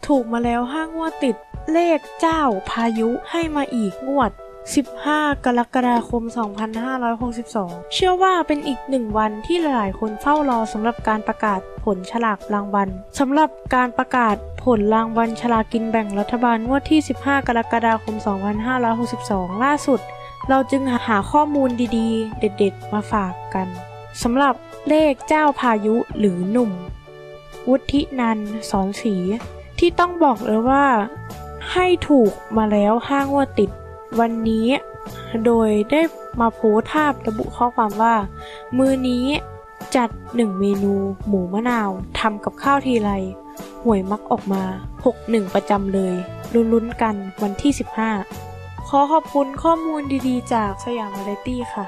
ถูกมาแล้ว5 งวดติดเลขเจ้าพายุให้มาอีกงวด15 กรกฎาคม 2562เชื่อว่าเป็นอีก1 วันที่หลายคนเฝ้ารอสำหรับการประกาศผลฉลากรางวัลสำหรับการประกาศผลรางวัลฉลากกินแบ่งรัฐบาลงวดที่15 กรกฎาคม 2562ล่าสุดเราจึงหาข้อมูลดีๆเด็ดๆมาฝากกันสำหรับเลขเจ้าพายุหรือหนุ่มวุฒินันท์สอนศรีที่ต้องบอกเลยว่าให้ถูกมาแล้ว5 งวดติดวันนี้โดยได้มาโพสต์ภาพระบุข้อความว่ามื้อนี้จัด1 เมนูหมูมะนาวทำกับข้าวทีไรหวยมักออกมา61ประจำเลยลุ้นๆกันวันที่15ขอขอบคุณข้อมูลดีๆจากสยามวาไรตี้ค่ะ